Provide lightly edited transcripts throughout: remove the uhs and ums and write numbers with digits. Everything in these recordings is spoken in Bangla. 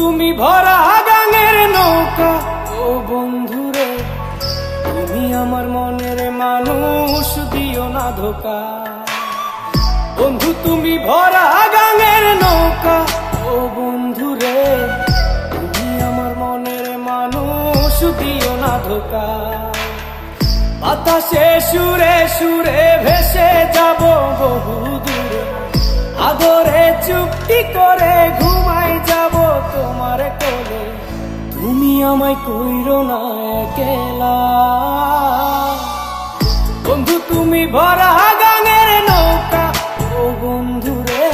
তুমি ভরা গাঙের নৌকা, ও বন্ধুরে তুমি আমার মনের মানুষ, দিও না ধোকা। বন্ধু তুমি ভরা গাঙের নৌকা, ও বন্ধুরে তুমি আমার মনের মানুষ, দিও না ধোকা। বাতাসে সুরে সুরে ভেসে যাব বহু দূরে, আদরে চুক্তি করে ঘুমাই যাব তোমার কোলে। তুমি আমায় কইরো না একলা, বন্ধু তুমি ভরা গাঙের নৌকা, ও বন্ধুরে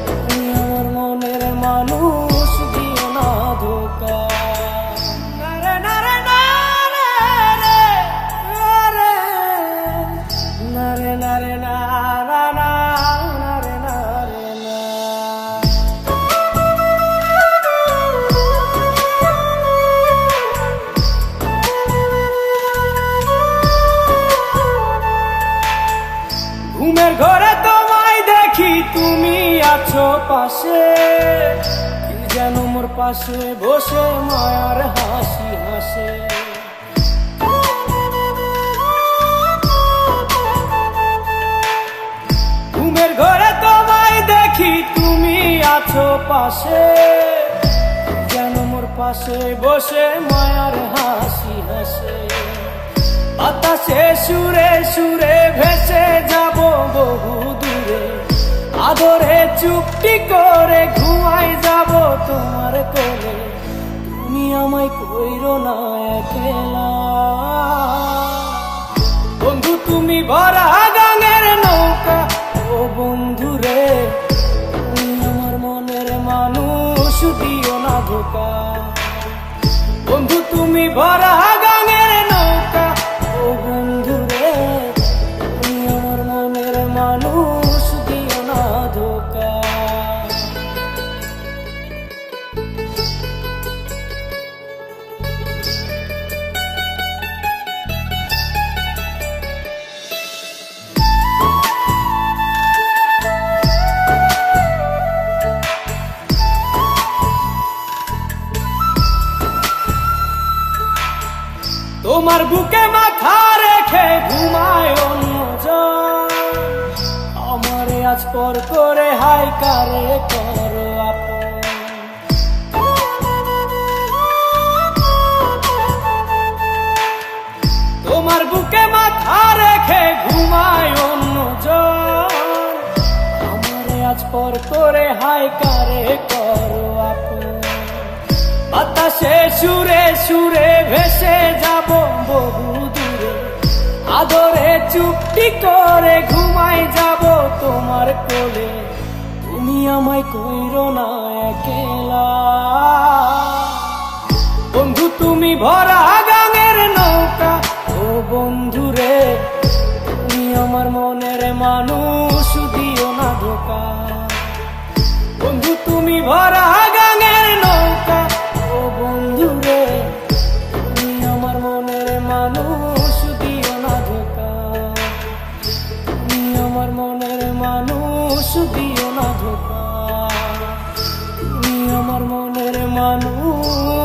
তুমি আমার মনের মানুষ, দিও না ধোকা। নারে নারে নারে নারে নারে নারে নারে নারে নারে না। ঘুমের ঘরে তোমায় দেখি তুমি আছো পাশে, কি যেন মোর পাশে বসে মায়ার হাসি হাসে। ঘুমের ঘরে তোমায় দেখি তুমি আছো পাশে, কি যেন মোর পাশে বসে মায়ার হাসি হাসে। বাতাসে সুরে সুরে ভেসে যাব বহু দূরে, আদরে চুক্তি করে ঘুমাই যাব তোমার কোলে। তুমি আমায় কইরো না একলা, বন্ধু তুমি ভরা গাঙের নৌকা, ও বন্ধুরে তুমি আমার মনের মানুষ, দিও না ধোকা। বন্ধু তুমি ভরা গাঙের নৌকা, ও বন্ধুরে তুমি আমার মনের মানুষ, দিও না ধোকা। তোমার বুকে মাথা রেখে ঘুমায় অন্যজন, আমারে আজ পর করে হাই কারে করো আপন। তোমার বুকে মাথা রেখে ঘুমায় অন্যজন, আমারে আজ পর করে হাই কারে করো আপন। বাতাসে সুরে সুরে ভেসে যাব বহু দূরে, আদরে চুক্তি করে ঘুমাই যাব তোমার কোলে। তুমি আমায় কইরো না একলা, বন্ধু তুমি ভরা গাঙের নৌকা, ও বন্ধুরে তুমি আমার মনের মানুষ, দিও না ধোকা। বন্ধু তুমি ভরা গাঙের নৌকা, ও বন্ধুরে তুমি আমার মনের মানুষ, দিও না ধোকা। তুমি আমার মনের মানুষ, দিও না ধোকা। তুমি আমার মনের মানুষ।